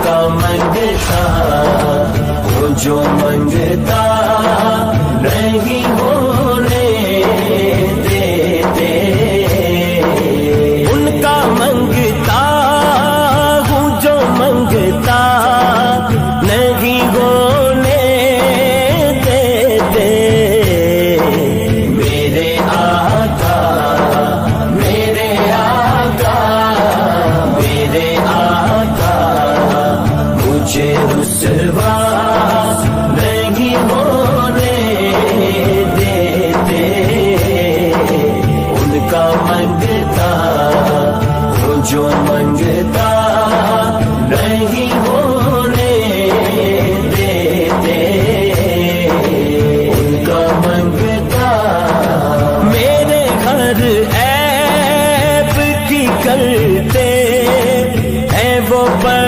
کا منگتا، وہ جو منگتا نہیں ہونے دیتے، ان کا منگتا ہوں جو منگتا نہیں ہونے دیتے، میرے آقا میرے آقا میرے آقا مجھے رسوا